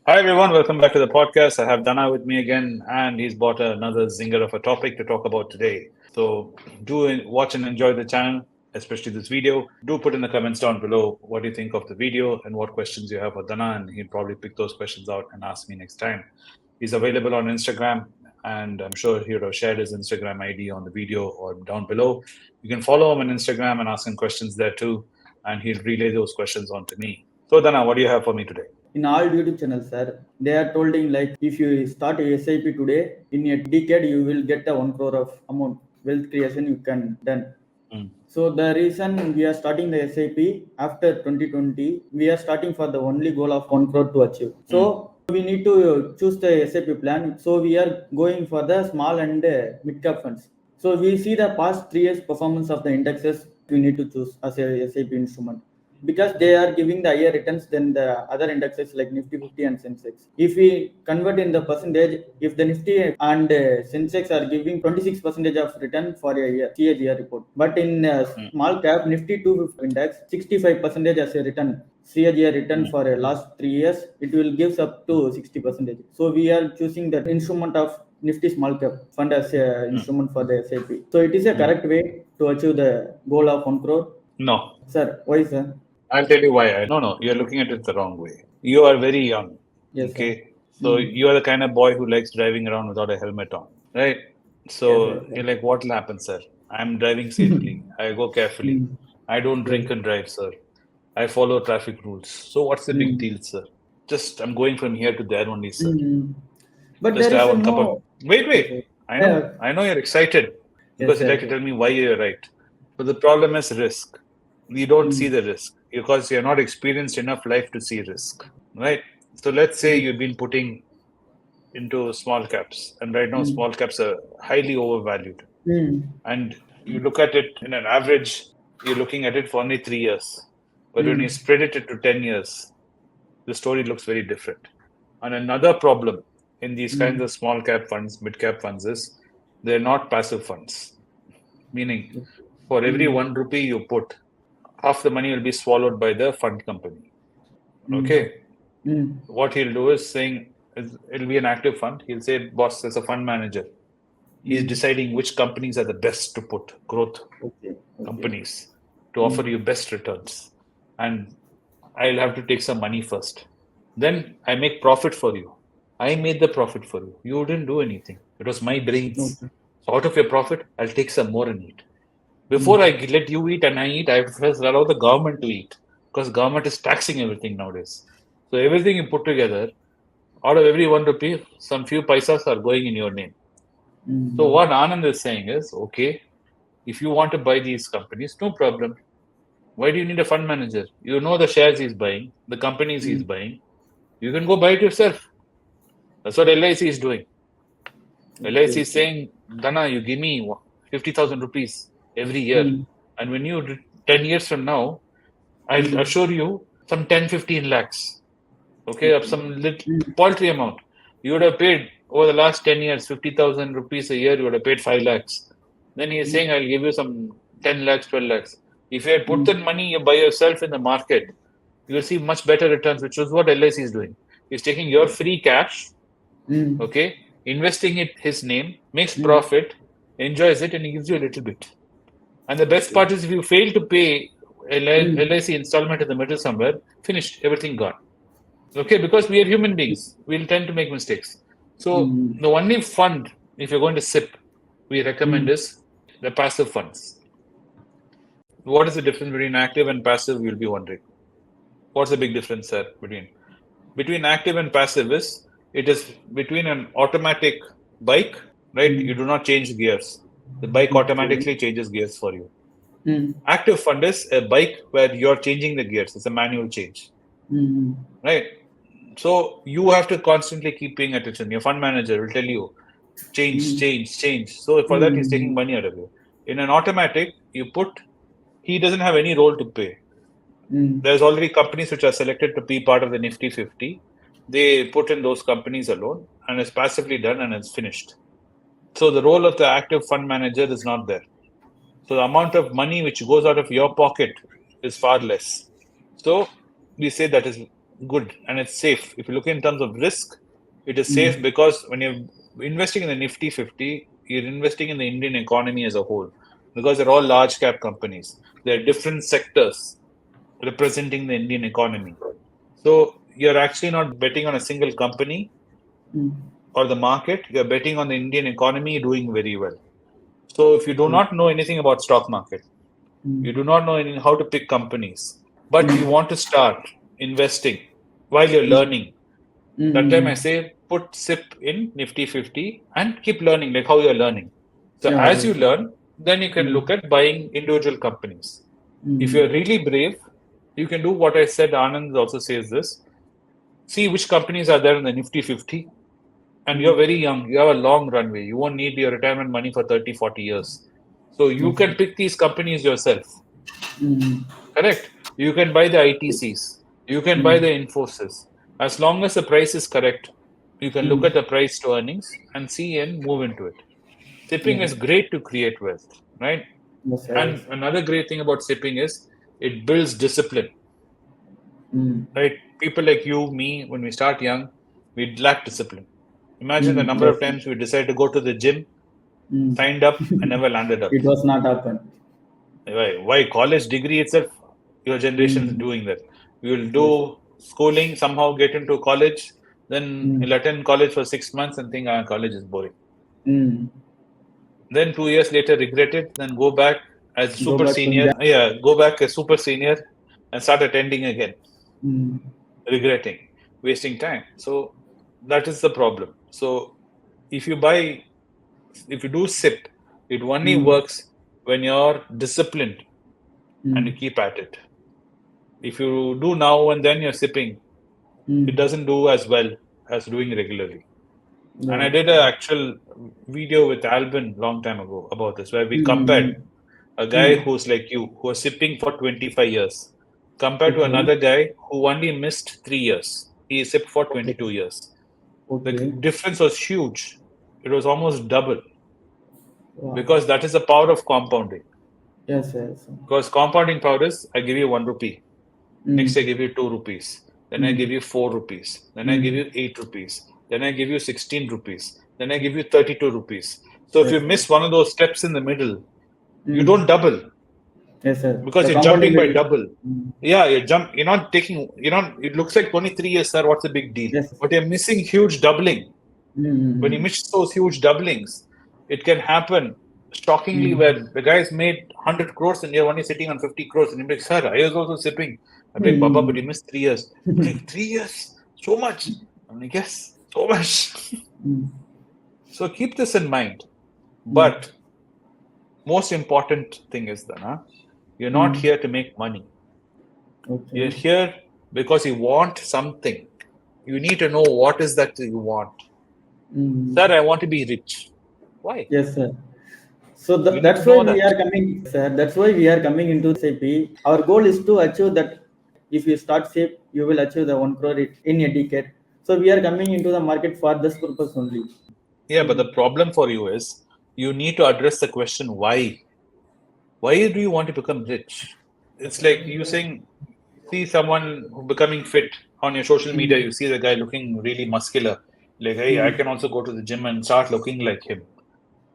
Hi everyone, welcome back to the podcast. I have Dhana with me again, and he's brought another zinger of a topic to talk about today. So watch and enjoy the channel, especially this video. Do put in the comments down below what you think of the video and what questions you have for Dhana, and he'll probably pick those questions out and ask me next time. He's available on Instagram, and I'm sure he would have shared his Instagram ID on the video or down below. You can follow him on Instagram and ask him questions there too, and he'll relay those questions on to me. So Dhana, what do you have for me today? In all YouTube channels, sir, they are told like if you start a SIP today, in a decade you will get a 1 crore of amount wealth creation you can done. So the reason we are starting the SIP after 2020, we are starting for the only goal of 1 crore to achieve. So we need to choose the SIP plan. So we are going for the small and mid cap funds. So we see the past 3 years performance of the indexes we need to choose as a SIP instrument, because they are giving the higher returns than the other indexes like Nifty 50 and Sensex. If we convert in the percentage, if the Nifty and Sensex are giving 26% of return for a year, CAGR report, but in small cap Nifty 250 index, 65% as a return, CAGR return for a last 3 years, it will gives up to 60%. So we are choosing the instrument of Nifty small cap fund as a instrument for the SIP. So it is a correct way to achieve the goal of 1 crore. No. Sir, why, sir? I'll tell you why. No, you're looking at it the wrong way. You are very young. Yes, sir. Okay. So you are the kind of boy who likes driving around without a helmet on. Right? So Yes, you're like, what'll happen, sir? I'm driving safely. I go carefully. I don't drink and drive, sir. I follow traffic rules. So what's the big deal, sir? Just I'm going from here to there only, sir. But Just there is have a one cup of no. wait. I know you're excited because you like to tell me why you're right. But the problem is risk. We don't see the risk because you're not experienced enough life to see risk, right? So let's say you've been putting into small caps, and right now small caps are highly overvalued. And you look at it in an average, you're looking at it for only 3 years. But when you spread it into 10 years, the story looks very different. And another problem in these kinds of small cap funds, mid cap funds is they're not passive funds. Meaning, for every 1 rupee you put, half the money will be swallowed by the fund company. Okay. What he'll do is saying it'll be an active fund. He'll say, boss, there's a fund manager. He's deciding which companies are the best to put, growth companies, to offer you best returns. And I'll have to take some money first. Then I make profit for you. I made the profit for you. You didn't do anything. It was my brains. So out of your profit, I'll take some more and eat. Before I let you eat and I eat, I first allow the government to eat, because government is taxing everything nowadays. So everything you put together, out of every 1 rupee, some few paisas are going in your name. So what Anand is saying is, okay, if you want to buy these companies, no problem. Why do you need a fund manager? You know the shares he's buying, the companies he's buying. You can go buy it yourself. That's what LIC is doing. LIC is saying, Dhana, you give me 50,000 rupees every year. And when you, 10 years from now, I'll assure you some 10, 15 lakhs. Okay, of some little paltry amount. You would have paid over the last 10 years, 50,000 rupees a year, you would have paid 5 lakhs. Then he is saying, I'll give you some 10 lakhs, 12 lakhs. If you had put that money by yourself in the market, you will see much better returns, which is what LIC is doing. He's taking your free cash, okay, investing it his name, makes profit, enjoys it, and he gives you a little bit. And the best part is if you fail to pay LIC installment in the middle somewhere, finished, everything gone. Okay, because we are human beings, we'll tend to make mistakes. So the only fund, if you're going to SIP, we recommend is the passive funds. What is the difference between active and passive? You'll be wondering. What's the big difference, sir, between active and passive is it is between an automatic bike, right? You do not change gears. The bike automatically changes gears for you. Active fund is a bike where you're changing the gears. It's a manual change, right? So you have to constantly keep paying attention. Your fund manager will tell you, change. So for that, he's taking money out of you. In an automatic, you put, he doesn't have any role to play. There's already companies which are selected to be part of the Nifty 50. They put in those companies alone, and it's passively done and it's finished. So the role of the active fund manager is not there. So the amount of money which goes out of your pocket is far less. So we say that is good and it's safe. If you look in terms of risk, it is safe because when you're investing in the Nifty 50, you're investing in the Indian economy as a whole because they're all large cap companies. There are different sectors representing the Indian economy. So you're actually not betting on a single company or the market, you're betting on the Indian economy doing very well. So if you do not know anything about stock market, you do not know how to pick companies, but you want to start investing while you're learning. That time I say put SIP in Nifty 50 and keep learning like how you're learning. So as you learn, then you can look at buying individual companies. If you're really brave, you can do what I said. Anand also says this. See which companies are there in the Nifty 50. And you're very young. You have a long runway. You won't need your retirement money for 30, 40 years. So you can pick these companies yourself. Correct? You can buy the ITCs. You can buy the Infosys. As long as the price is correct, you can look at the price to earnings and see and move into it. Sipping is great to create wealth, right? And another great thing about sipping is it builds discipline. Right? People like you, me, when we start young, we lack discipline. Imagine the number of times we decided to go to the gym, signed up, and never landed up. It was not happened. Why? College degree itself, your generation is doing that. We will do schooling, somehow get into college, then you'll attend college for 6 months and think college is boring. Then 2 years later, regret it, then go back as super senior. Go back as super senior and start attending again. Regretting, wasting time. So that is the problem. So if you do SIP, it only works when you're disciplined and you keep at it. If you do now and then you're sipping, it doesn't do as well as doing regularly. And I did an actual video with Albin long time ago about this, where we compared a guy who's like you, who was sipping for 25 years, compared to another guy who only missed 3 years. He sipped for 22 years. The difference was huge. It was almost double. Because that is the power of compounding. Yes. Because compounding power is, I give you 1 rupee. Next I give you 2 rupees. Then I give you 4 rupees. Then I give you 8 rupees. Then I give you 16 rupees. Then I give you 32 rupees. So if you miss one of those steps in the middle, you don't double. Yes, sir. Because you're jumping by double. Yeah, you're not taking, it looks like 23 years, sir. What's the big deal? Yes. But you're missing huge doubling. When you miss those huge doublings, it can happen shockingly where the guy's made 100 crores and you're only sitting on 50 crores. And you're like, sir, I was also sipping. I'm like, Baba, but you missed 3 years. I'm like, 3 years? So much? I'm like, yes, so much. So keep this in mind. But most important thing is, Dhana, you're not here to make money. You're here because you want something. You need to know what is that you want. Sir, I want to be rich. Why? Yes, sir. So that's why we are coming, sir. That's why we are coming into SIP. Our goal is to achieve that. If you start SIP, you will achieve the 1 crore in a decade. So we are coming into the market for this purpose only. Yeah, but the problem for you is you need to address the question why. Why do you want to become rich? It's like you saying, see someone becoming fit on your social media. You see the guy looking really muscular. Like, hey, I can also go to the gym and start looking like him.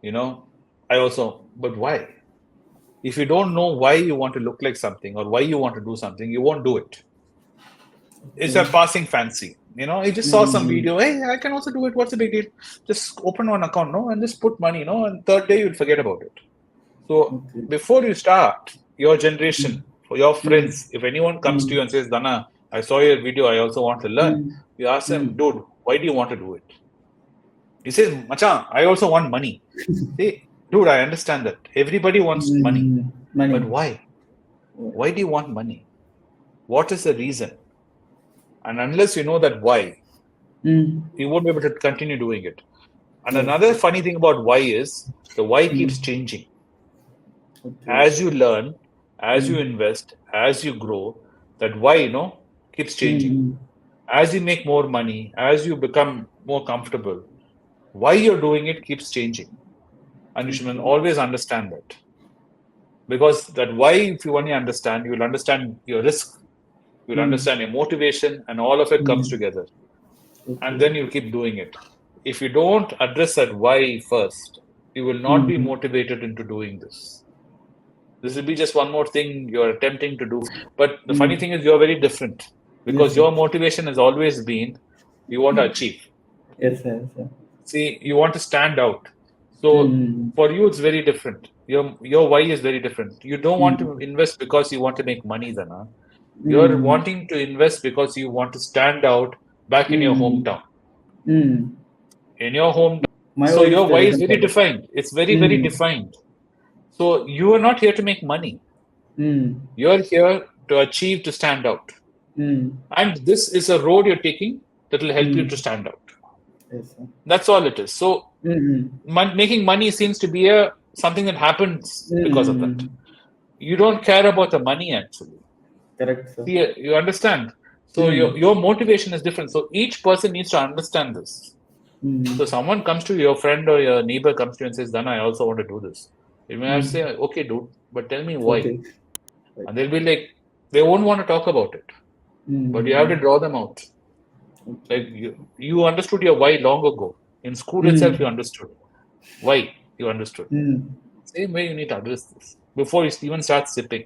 But why? If you don't know why you want to look like something or why you want to do something, you won't do it. It's a passing fancy. You just saw some video. Hey, I can also do it. What's the big deal? Just open one account, and just put money, and third day you'll forget about it. So before you start, your generation, for your friends, if anyone comes to you and says, Dhana, I saw your video, I also want to learn. You ask them, dude, why do you want to do it? He says, Macha, I also want money. Hey, dude, I understand that. Everybody wants money. But why? Why do you want money? What is the reason? And unless you know that why, you won't be able to continue doing it. And another funny thing about why is the why keeps changing. As you learn, as you invest, as you grow, that why, keeps changing. As you make more money, as you become more comfortable, why you're doing it keeps changing. And you should always understand that. Because that why, if you only understand, you will understand your risk. You'll understand your motivation, and all of it comes together. And then you'll keep doing it. If you don't address that why first, you will not be motivated into doing this. This will be just one more thing you're attempting to do. But the funny thing is, you're very different because your motivation has always been you want to achieve. Yes, sir. See, you want to stand out. So for you, it's very different. Your why is very different. You don't want to invest because you want to make money, Dhana. You're wanting to invest because you want to stand out back in your hometown. In your hometown. So your why is very defined. It's very, very defined. So you are not here to make money. You're here to achieve, to stand out. And this is a road you're taking that will help you to stand out. Yes, sir. That's all it is. So making money seems to be something that happens because of that. You don't care about the money actually. Correct, sir. See, you understand? So your motivation is different. So each person needs to understand this. So someone comes to your friend or your neighbor comes to you and says, Dhana, I also want to do this. You may say, okay, dude, but tell me why. Okay. And they'll be like, they won't want to talk about it. But you have to draw them out. Like you understood your why long ago. In school itself, you understood. Why you understood. Same way you need to address this before you even start sipping.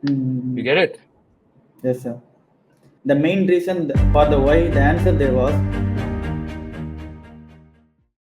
You get it? Yes, sir. The main reason for the why, the answer there was